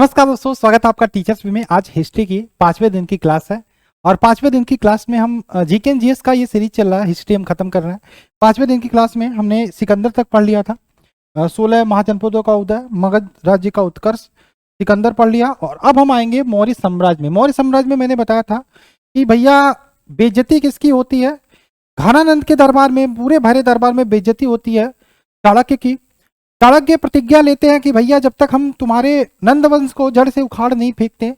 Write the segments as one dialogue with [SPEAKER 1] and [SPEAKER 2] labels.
[SPEAKER 1] नमस्कार दोस्तों, स्वागत है आपका टीचर्स वी में। आज हिस्ट्री की 5वें दिन की क्लास है और 5वें दिन की क्लास में हम जीके एंड जीएस का ये सीरीज चल रहा है। हिस्ट्री हम खत्म कर रहे हैं। 5वें दिन की क्लास में हमने सिकंदर तक पढ़ लिया था। 16 महाजनपदों का उदय, मगध राज्य का उत्कर्ष, सिकंदर पढ़ लिया। और अब हम आएंगे मौर्य साम्राज्य में। मौर्य साम्राज्य में मैंने बताया था कि भैया बेइज्जती किसकी होती है? घनानंद के दरबार में, पूरे भरे दरबार में बेइज्जती होती है चाणक्य की। चाणक्य प्रतिज्ञा लेते हैं कि भैया जब तक हम तुम्हारे नंद वंश को जड़ से उखाड़ नहीं फेंकते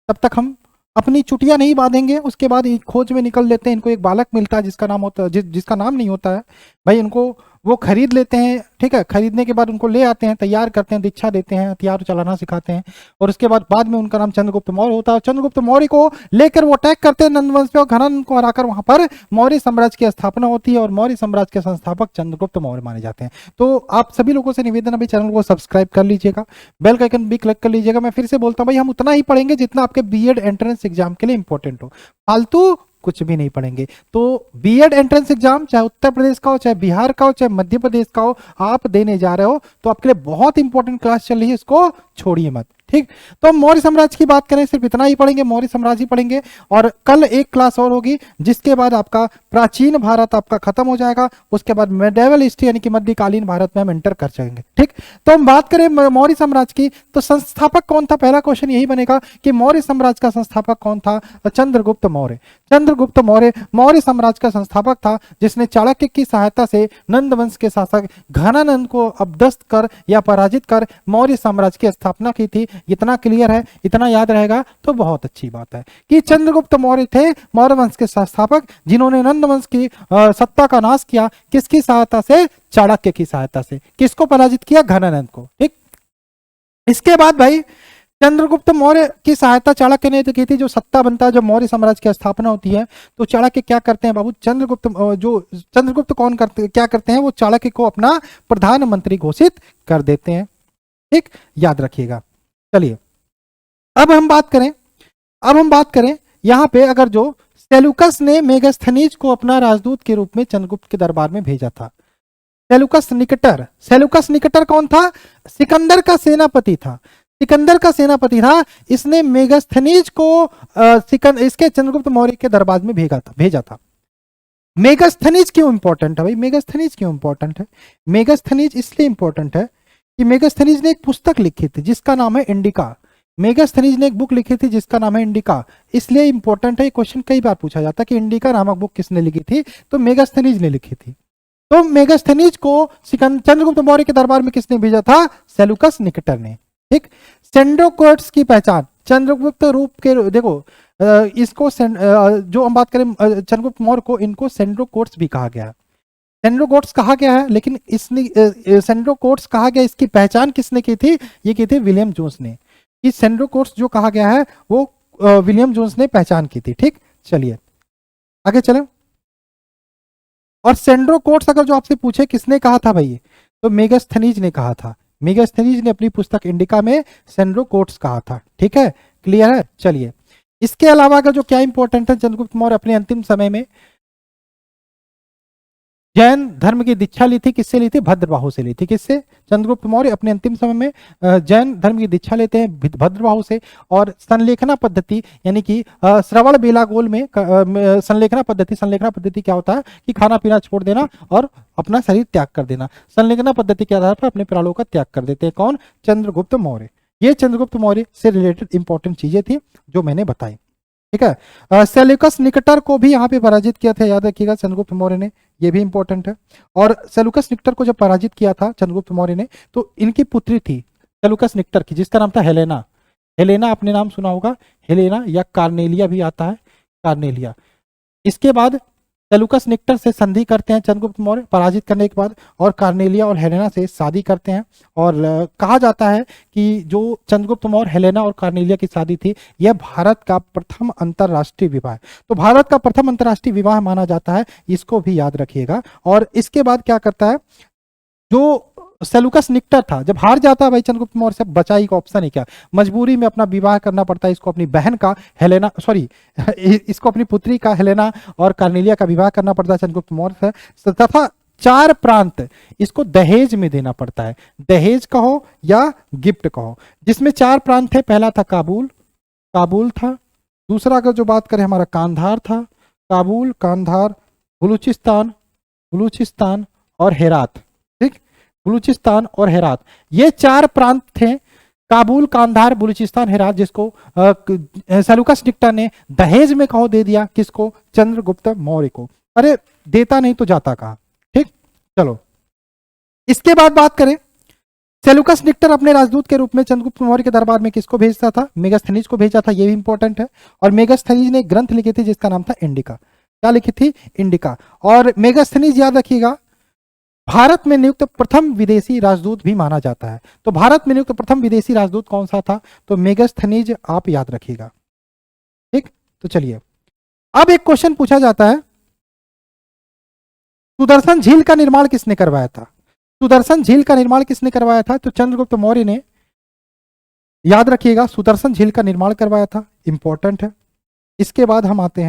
[SPEAKER 1] तब तक हम अपनी चुटिया नहीं बांधेंगे। उसके बाद खोज में निकल लेते हैं। इनको एक बालक मिलता है जिसका नाम होता है जिसका नाम नहीं होता है भाई। इनको वो खरीद लेते हैं, ठीक है। खरीदने के बाद उनको ले आते हैं, तैयार करते हैं, दीक्षा देते हैं, हथियार चलाना सिखाते हैं। और उसके बाद में उनका नाम चंद्रगुप्त मौर्य होता है। चंद्रगुप्त मौर्य को लेकर वो अटैक करते हैं नंदवंश पे और घनानंद को हराकर वहां पर मौर्य साम्राज्य की स्थापना होती है और मौर्य साम्राज्य के संस्थापक चंद्रगुप्त मौर्य माने जाते हैं। तो आप सभी लोगों से निवेदन, अभी चैनल को सब्सक्राइब कर लीजिएगा, बेल का आइकन भी क्लिक कर लीजिएगा। मैं फिर से बोलता हूँ भाई, हम उतना ही पढ़ेंगे जितना आपके बीएड एंट्रेंस एग्जाम के लिए इंपॉर्टेंट हो। फालतू कुछ भी नहीं पढ़ेंगे। तो बीएड एंट्रेंस एग्जाम चाहे उत्तर प्रदेश का हो, चाहे बिहार का हो, चाहे मध्य प्रदेश का हो, आप देने जा रहे हो तो आपके लिए बहुत इंपॉर्टेंट क्लास चल रही है, इसको छोड़िए मत। ठीक, तो हम मौर्य साम्राज्य की बात करें सिर्फ इतना ही पढ़ेंगे, मौर्य साम्राज्य पढ़ेंगे। और कल एक क्लास और होगी जिसके बाद आपका प्राचीन भारत आपका खत्म हो जाएगा। उसके बाद मेडिवल हिस्ट्री यानी कि मध्यकालीन भारत में हम एंटर कर जाएंगे। ठीक, तो हम बात करें मौर्य साम्राज्य की तो संस्थापक कौन था? पहला क्वेश्चन यही बनेगा कि मौर्य साम्राज्य का संस्थापक कौन था? चंद्रगुप्त मौर्य। चंद्रगुप्त मौर्य मौर्य साम्राज्य का संस्थापक था जिसने चाणक्य की सहायता से नंद वंश के शासक घनानंद को अपदस्थ कर या पराजित कर मौर्य साम्राज्य की स्थापना की थी। इतना क्लियर है, इतना याद रहेगा तो बहुत अच्छी बात है कि चंद्रगुप्त मौर्य थे मौर्य वंश के संस्थापक जिन्होंने नंद वंश की सत्ता का नाश किया। किसकी सहायता से? चाणक्य की सहायता से। किसको पराजित किया? घनानंद को। ठीक, इसके बाद भाई चंद्रगुप्त मौर्य की सहायता चाणक्य ने तो की थी। जो सत्ता बनता है, जब मौर्य साम्राज्य की स्थापना होती है तो चाणक्य क्या करते हैं बाबू? चंद्रगुप्त कौन करते क्या करते हैं? वो चाणक्य को अपना प्रधानमंत्री घोषित कर देते हैं। ठीक, याद रखिएगा। चलिए अब हम बात करें यहां पे अगर जो सेलुकस ने मेगास्थनीज को अपना राजदूत के रूप में चंद्रगुप्त के दरबार में भेजा था। सेलुकस निकटर कौन था? सिकंदर का सेनापति था। सिकंदर का सेनापति था। इसने मेगास्थनीज को इसके चंद्रगुप्त मौर्य के दरबार में भेजा था। मेगास्थनीज क्यों इंपॉर्टेंट है भाई? मेगास्थनीज क्यों इंपॉर्टेंट है? मेगास्थनीज इसलिए इंपॉर्टेंट है कि मेगास्थनीज ने एक पुस्तक लिखी थी जिसका नाम है इंडिका। मेगास्थनीज ने एक बुक लिखी थी जिसका नाम है इंडिका। इसलिए इंपॉर्टेंट है। ये क्वेश्चन कई बार पूछा जाता है कि इंडिका नामक बुक किसने लिखी थी? तो मेगास्थनीज ने लिखी थी। तो मेगास्थनीज को चंद्रगुप्त मौर्य के दरबार में किसने भेजा था? सेलुकस निकटर ने। ठीक, सेंड्रोकोट्स की पहचान चंद्रगुप्त रूप के, देखो इसको जो हम बात करें चंद्रगुप्त मौर्य को, इनको सेंड्रोकोट्स भी कहा गया है। सेंड्रोकोट्स कहा गया है, लेकिन इसने सेंड्रोकोट्स कहा गया, इसकी पहचान किसने की थी? ये की थी विलियम जोन्स ने। कि सेंड्रोकोट्स जो कहा गया है वो विलियम जोन्स ने पहचान की थी। ठीक, चलिए आगे चलें। और सेंड्रोकोट्स अगर जो आपसे पूछे किसने कहा था भाई, तो मेगास्थनीज ने कहा था। मेगास्थनीज ने अपनी पुस्तक इंडिका में सेंड्रोकोट्स कहा था। ठीक है, क्लियर है। चलिए इसके अलावा अगर जो क्या इंपॉर्टेंट है, चंद्रगुप्त मौर्य अपने अंतिम समय में जैन धर्म की दीक्षा ली थी। किससे ली थी? भद्रबाहु से ली थी। किससे? चंद्रगुप्त मौर्य अपने अंतिम समय में जैन धर्म की दीक्षा लेते हैं भद्रबाहु से। और संलेखना पद्धति यानी कि श्रवण बेलागोल में संलेखना पद्धति क्या होता है कि खाना पीना छोड़ देना और अपना शरीर त्याग कर देना। संलेखना पद्धति के आधार पर अपने प्राणों का त्याग कर देते हैं। कौन? चंद्रगुप्त मौर्य। ये चंद्रगुप्त मौर्य से रिलेटेड इंपॉर्टेंट चीजें थी जो मैंने बताई। ठीक है, सेलुकस निकटर को भी यहाँ पे पराजित किया था, याद रखिएगा चंद्रगुप्त मौर्य ने। ये भी इंपॉर्टेंट है। और सेलुकस निकटर को जब पराजित किया था चंद्रगुप्त मौर्य ने, तो इनकी पुत्री थी सेलुकस निकटर की जिसका नाम था हेलेना। हेलेना आपने नाम सुना होगा, हेलेना या कार्नेलिया भी आता है, कार्नेलिया। इसके बाद सेलुकस निकटर से संधि करते हैं चंद्रगुप्त मौर्य पराजित करने के बाद, और कार्नेलिया और हेलेना से शादी करते हैं। और कहा जाता है कि जो चंद्रगुप्त मौर्य हेलेना और कार्नेलिया की शादी थी, यह भारत का प्रथम अंतरराष्ट्रीय विवाह है। तो भारत का प्रथम अंतरराष्ट्रीय विवाह माना जाता है, इसको भी याद रखिएगा। और इसके बाद क्या करता है, जो सेलुकस निकटर था जब हार जाता है भाई चंद्रगुप्त मौर्य से, बचा ही का ऑप्शन है क्या? मजबूरी में अपना विवाह करना पड़ता है इसको, अपनी बहन का हेलेना, इसको अपनी पुत्री का हेलेना और कार्नेलिया का विवाह करना पड़ता है चंद्रगुप्त मौर्य से। तथा 4 प्रांत इसको दहेज में देना पड़ता है, दहेज कहो या गिफ्ट कहो, जिसमें 4 प्रांत थे। पहला था काबुल, काबुल था। दूसरा अगर जो बात करें हमारा कांधार था, काबुल, कांधार, बलूचिस्तान, बलूचिस्तान और हेरात। ठीक, बलूचिस्तान और हेरात, ये 4 प्रांत थे, काबुल, कांधार, बलूचिस्तान, हेरात, जिसको सेल्यूकस निक्टर ने दहेज में कहो दे दिया। किसको? चंद्रगुप्त मौर्य को। अरे देता नहीं तो जाता कहां। ठीक, चलो इसके बाद बात करें, सेल्यूकस निक्टर अपने राजदूत के रूप में चंद्रगुप्त मौर्य के दरबार में किसको भेजता था? मेगास्थनीज को भेजा था, ये भी इंपॉर्टेंट है। और मेगास्थनीज ने ग्रंथ लिखे थे जिसका नाम था इंडिका। क्या लिखी थी? इंडिका। और मेगास्थनीज याद रखिएगा भारत में नियुक्त प्रथम विदेशी राजदूत भी माना जाता है। तो भारत में नियुक्त प्रथम विदेशी राजदूत कौन सा था? तो मेगास्थनीज आप याद रखिएगा। ठीक, तो चलिए अब एक क्वेश्चन पूछा जाता है, सुदर्शन झील का निर्माण किसने करवाया था? सुदर्शन झील का निर्माण किसने करवाया था? तो चंद्रगुप्त मौर्य ने, याद रखिएगा, सुदर्शन झील का निर्माण करवाया था, इंपॉर्टेंट है। इसके बाद हम आते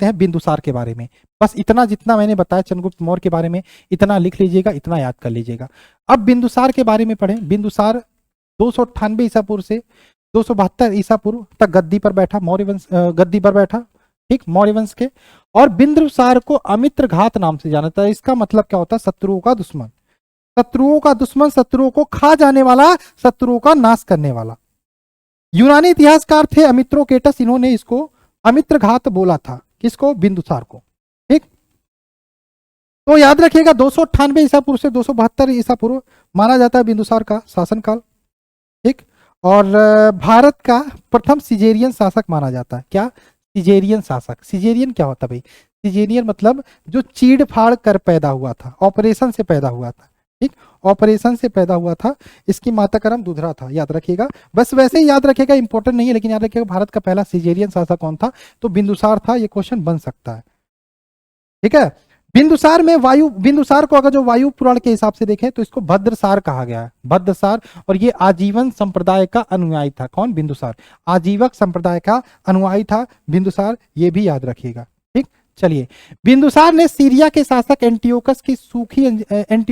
[SPEAKER 1] हैं, बिंदुसार के बारे में। बस इतना जितना मैंने बताया चंद्रगुप्त मौर्य के बारे में, इतना लिख लीजिएगा, इतना याद कर लीजिएगा। अब बिंदुसार के बारे में पढ़ें। बिंदुसार 298 ईसा पूर्व से 272 ईसा पूर्व तक गद्दी पर बैठा, मौर्य वंश गद्दी पर बैठा। ठीक, मौर्य वंश के। और बिंदुसार को अमित्र घात नाम से जाना जाता है। इसका मतलब क्या होता है? शत्रुओं का दुश्मन, शत्रुओं का दुश्मन, शत्रुओं को खा जाने वाला, शत्रुओं का नाश करने वाला। यूनानी इतिहासकार थे अमित्रोकेटस, इन्होंने इसको अमित्र घात बोला था। किसको? बिंदुसार को। ठीक, तो याद रखिएगा 298 ईसा पूर्व से 272 ईसा पूर्व माना जाता है बिंदुसार का शासनकाल। ठीक, और भारत का प्रथम सिजेरियन शासक माना जाता है। क्या? सिजेरियन शासक। सिजेरियन क्या होता है भाई? सिजेरियन मतलब जो चीड़ फाड़ कर पैदा हुआ था, ऑपरेशन से पैदा हुआ था। ठीक, ऑपरेशन से पैदा हुआ था। इसकी माता का नाम दुधरा था, याद रखिएगा। बस वैसे ही याद रखिएगा, इंपॉर्टेंट नहीं है, लेकिन याद रखिएगा भारत का पहला सिजेरियन शासक कौन था? तो बिंदुसार था। ये क्वेश्चन बन सकता है। ठीक है, बिंदुसार में बिंदुसार को अगर जो वायु पुराण के हिसाब से देखें तो इसको भद्रसार कहा गया है, भद्रसार। और ये आजीवन संप्रदाय का अनुयायी था। कौन? बिंदुसार। आजीवक संप्रदाय का अनुयायी था बिंदुसार, ये भी याद रखिएगा। ठीक, चलिए, बिंदुसार ने सीरिया के शासक एंटियोकस की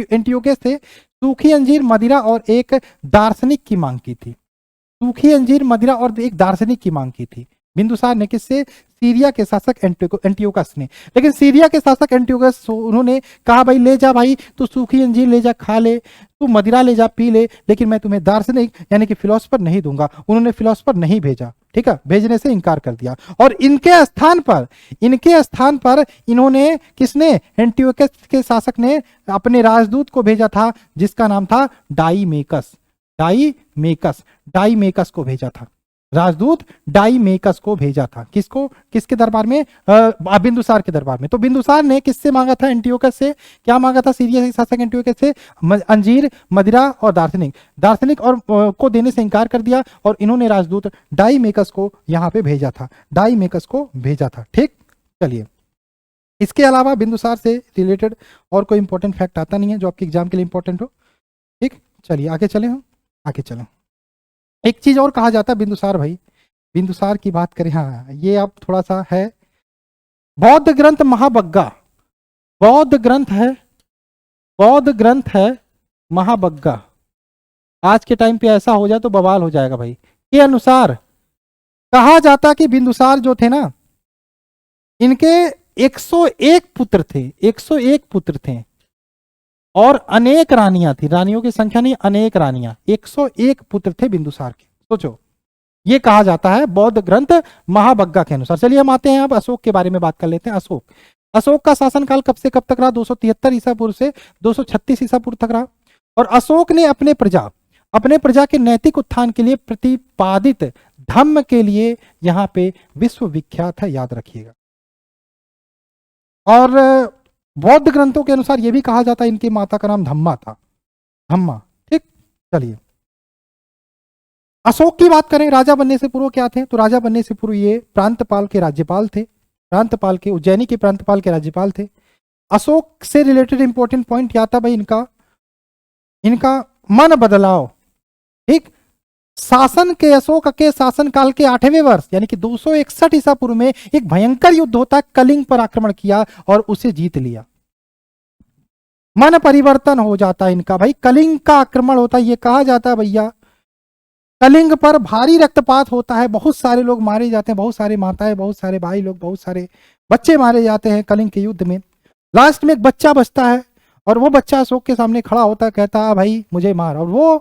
[SPEAKER 1] एंटियोकस से सूखी अंजीर, मदिरा और एक दार्शनिक की मांग की थी। सूखी अंजीर, मदिरा और एक दार्शनिक की मांग की थी बिंदुसार ने। किससे? सीरिया के शासक एंटियोकस ने। लेकिन सीरिया के शासक एंटियोकस, उन्होंने कहा भाई ले जा भाई, तू सूखी अंजीर ले जा खा ले, तू मदिरा ले जा पी ले, लेकिन मैं तुम्हें दार्शनिक यानी कि फिलोसफर नहीं दूंगा। उन्होंने फिलोसफर नहीं भेजा। ठीक है, भेजने से इनकार कर दिया। और इनके स्थान पर इन्होंने, किसने? एंटियोकस के शासक ने अपने राजदूत को भेजा था, जिसका नाम था डाईमेकस। डाईमेकस को भेजा था, राजदूत डाईमेकस को भेजा था। किसको? किसके दरबार में? बिंदुसार के दरबार में। तो बिंदुसार ने किससे मांगा था? एंटियोकस से। क्या मांगा था सीरिया के शासक एंटियोकस से? अंजीर, मदिरा और दार्शनिक और को देने से इनकार कर दिया। और इन्होंने राजदूत डाईमेकस को यहाँ पे भेजा था, ठीक, चलिए, इसके अलावा बिंदुसार से रिलेटेड और कोई इंपॉर्टेंट फैक्ट आता नहीं है जो आपके एग्जाम के लिए इंपॉर्टेंट हो। ठीक, चलिए आगे चलें। एक चीज और कहा जाता है बिंदुसार भाई, बिंदुसार की बात करें, हाँ ये अब थोड़ा सा है, बौद्ध ग्रंथ महाबग्गा, बौद्ध ग्रंथ है महाबग्गा। आज के टाइम पे ऐसा हो जाए तो बवाल हो जाएगा भाई। के अनुसार कहा जाता कि बिंदुसार जो थे ना, इनके 101 पुत्र थे और अनेक रानियां थी। रानियों की संख्या नहीं, अनेक रानियां। 101 पुत्र थे बिंदुसार के, सोचो। ये कहा जाता है बौद्ध ग्रंथ महाबग्गा के अनुसार। चलिए हम आते हैं अब अशोक के बारे में बात कर लेते हैं। अशोक का शासनकाल कब से कब तक रहा? 273 ईसा पूर्व से 236 ईसा पूर्व तक रहा। और अशोक ने अपने प्रजा के नैतिक उत्थान के लिए प्रतिपादित धम्म के लिए यहाँ पे विश्व विख्यात है, याद रखिएगा। और बौद्ध ग्रंथों के अनुसार यह भी कहा जाता है इनकी माता का नाम धम्मा था, धम्मा। ठीक, चलिए अशोक की बात करें, राजा बनने से पूर्व क्या थे? तो राजा बनने से पूर्व ये प्रांतपाल के राज्यपाल थे, उज्जैनी के प्रांतपाल के राज्यपाल थे। अशोक से रिलेटेड इंपॉर्टेंट पॉइंट क्या था भाई? इनका मन बदलाव। ठीक, अशोक के शासनकाल के 8वें वर्ष यानी कि 261 ईसा पूर्व में एक भयंकर युद्ध होता है, कलिंग पर आक्रमण किया और उसे जीत लिया। मन परिवर्तन हो जाता है इनका। भाई कलिंग का आक्रमण होता है, ये कहा जाता है भैया कलिंग पर भारी रक्तपात होता है, बहुत सारे लोग मारे जाते हैं, बहुत सारे माताएं, बहुत सारे भाई लोग, बहुत सारे बच्चे मारे जाते हैं कलिंग के युद्ध में। लास्ट में एक बच्चा बचता है और वो बच्चा अशोक के सामने खड़ा होता है, कहता है भाई मुझे मार, और वो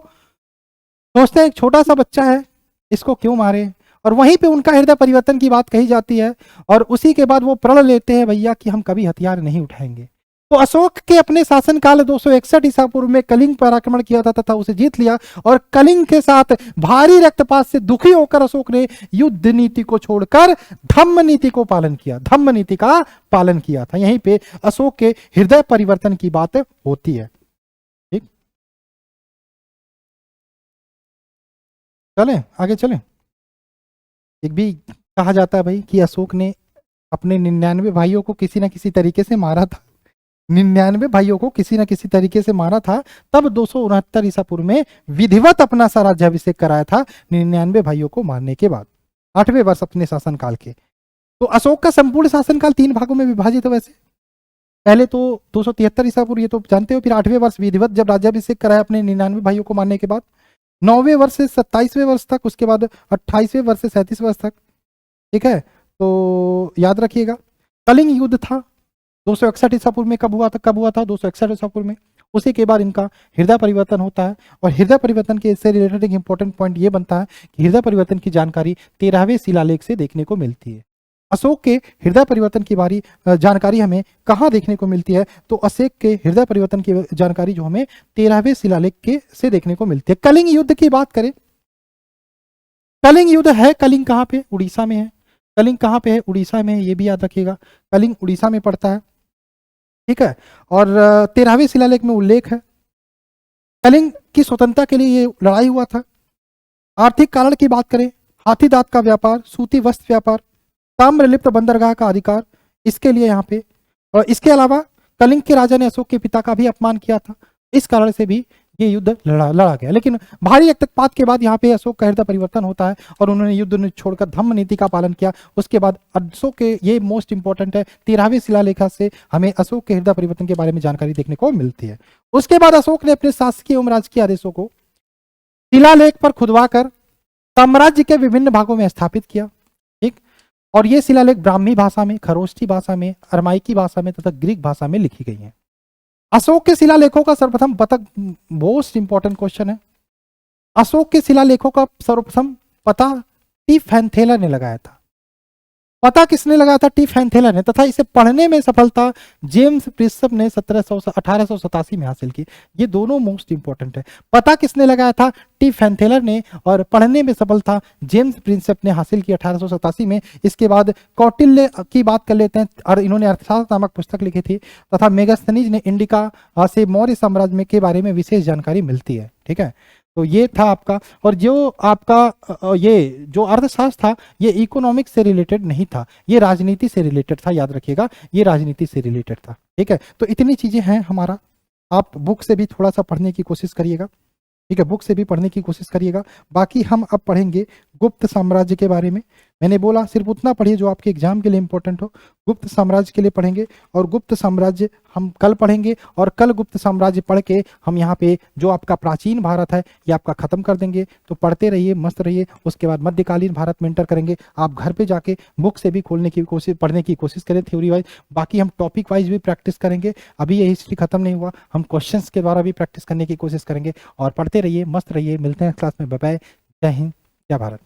[SPEAKER 1] सोचते हैं एक छोटा सा बच्चा है इसको क्यों मारे, और वहीं पे उनका हृदय परिवर्तन की बात कही जाती है और उसी के बाद वो प्रण लेते हैं भैया कि हम कभी हथियार नहीं उठाएंगे। तो अशोक के अपने शासनकाल 261 ईसा पूर्व में कलिंग पर आक्रमण किया था तथा उसे जीत लिया, और कलिंग के साथ भारी रक्तपात से दुखी होकर अशोक ने युद्ध नीति को छोड़कर धम्म नीति को पालन किया, धम्म नीति का पालन किया था। यहीं पे अशोक के हृदय परिवर्तन की बात होती है। ठीक, चले आगे चले। एक भी कहा जाता है भाई कि अशोक ने अपने 99 भाइयों को किसी न किसी तरीके से मारा था, 99 भाइयों को किसी न किसी तरीके से मारा था, तब 269 ईसा पूर्व में विधिवत अपना राज्याभिषेक कराया था 99 भाइयों को मारने के बाद, 8वें वर्ष अपने शासनकाल के। तो अशोक का संपूर्ण शासनकाल 3 भागों में विभाजित है। वैसे पहले तो 273 ईसा पूर्व, ये तो जानते हो, फिर 8वें वर्ष विधिवत जब राज्याभिषेक कराया अपने 99 भाइयों को मारने के बाद, 9वें वर्ष से 27वें वर्ष तक, उसके बाद 28वें वर्ष से 37 वर्ष तक। ठीक है, तो याद रखिएगा कलिंग युद्ध था 261 ईसा पूर्व में। कब हुआ था? 261 ईसा पूर्व में। उसी के बाद इनका हृदय परिवर्तन होता है, और हृदय परिवर्तन के इससे रिलेटेड एक इंपॉर्टेंट पॉइंट ये बनता है कि हृदय परिवर्तन की जानकारी 13वें शिलालेख से देखने को मिलती है। अशोक के हृदय परिवर्तन की बारी जानकारी हमें कहाँ देखने को मिलती है? तो अशोक के हृदय परिवर्तन की जानकारी जो हमें 13वें शिलालेख के से देखने को मिलती है। कलिंग युद्ध की बात करें, कलिंग युद्ध है, कलिंग कहाँ पे? उड़ीसा में है। कलिंग कहाँ पे है? उड़ीसा में है, ये भी याद रखिएगा, कलिंग उड़ीसा में पड़ता है। ठीक है, और 13वें शिलालेख में उल्लेख है। कलिंग की स्वतंत्रता के लिए ये लड़ाई हुआ था। आर्थिक कारण की बात करें, हाथी दांत का व्यापार, सूती वस्त्र व्यापार, ताम्रलिप्त बंदरगाह का अधिकार, इसके लिए यहाँ पे, और इसके अलावा कलिंग के राजा ने अशोक के पिता का भी अपमान किया था, इस कारण से भी ये युद्ध लड़ा गया। लेकिन भारी रक्तपात के बाद यहाँ पे अशोक का हृदय परिवर्तन होता है और उन्होंने युद्ध छोड़कर धम्म नीति का पालन किया। उसके बाद अशोक के, ये मोस्ट इंपॉर्टेंट है, 13वें शिलालेख से हमें अशोक के हृदय परिवर्तन के बारे में जानकारी देखने को मिलती है। उसके बाद अशोक ने अपने शासकीय एवं राजकीय आदेशों को शिलालेख पर खुदवाकर साम्राज्य के विभिन्न भागों में स्थापित किया। ठीक, और ये शिलालेख ब्राह्मी भाषा में, खरोष्ठी भाषा में, अरमाइकी भाषा में तथा ग्रीक भाषा में लिखी गई है। अशोक के शिलालेखों का सर्वप्रथम पता, मोस्ट इंपॉर्टेंट क्वेश्चन है, अशोक के शिलालेखों का सर्वप्रथम पता टी फैंथेलर ने लगाया था। पता किसने लगाया था? टी फैंथेलर ने, तथा इसे पढ़ने में सफलता जेम्स प्रिंसेप ने 1887 में हासिल की। ये दोनों मोस्ट इंपॉर्टेंट है। पता किसने लगाया था? टी फैंथेलर ने, और पढ़ने में सफलता जेम्स प्रिंसेप ने हासिल की 1887 में। इसके बाद कौटिल्य की बात कर लेते हैं, और इन्होंने अर्थशास्त्र नामक पुस्तक लिखी थी, तथा मेगास्थनीज ने इंडिका से मौर्य साम्राज्य के बारे में विशेष जानकारी मिलती है। ठीक है, तो ये था आपका। और जो आपका ये जो अर्थशास्त्र था, ये इकोनॉमिक्स से रिलेटेड नहीं था, ये राजनीति से रिलेटेड था, याद रखिएगा, ये राजनीति से रिलेटेड था। ठीक है, तो इतनी चीजें हैं हमारा। आप बुक से भी थोड़ा सा पढ़ने की कोशिश करिएगा। ठीक है, बुक से भी पढ़ने की कोशिश करिएगा। बाकी हम अब पढ़ेंगे गुप्त साम्राज्य के बारे में। मैंने बोला सिर्फ उतना पढ़िए जो आपके एग्जाम के लिए इंपॉर्टेंट हो। गुप्त साम्राज्य के लिए पढ़ेंगे, और गुप्त साम्राज्य हम कल पढ़ेंगे, और कल गुप्त साम्राज्य पढ़ के हम यहाँ पे जो आपका प्राचीन भारत है ये आपका खत्म कर देंगे। तो पढ़ते रहिए, मस्त रहिए। उसके बाद मध्यकालीन भारत में एंटर करेंगे। आप घर पे जाके बुक से भी खोलने की कोशिश, पढ़ने की कोशिश करें थ्योरी वाइज। बाकी हम टॉपिक वाइज भी प्रैक्टिस करेंगे। अभी ये हिस्ट्री खत्म नहीं हुआ, हम क्वेश्चन के द्वारा भी प्रैक्टिस करने की कोशिश करेंगे। और पढ़ते रहिए, मस्त रहिए। मिलते हैं क्लास में। Bye bye. जय हिंद, जय भारत।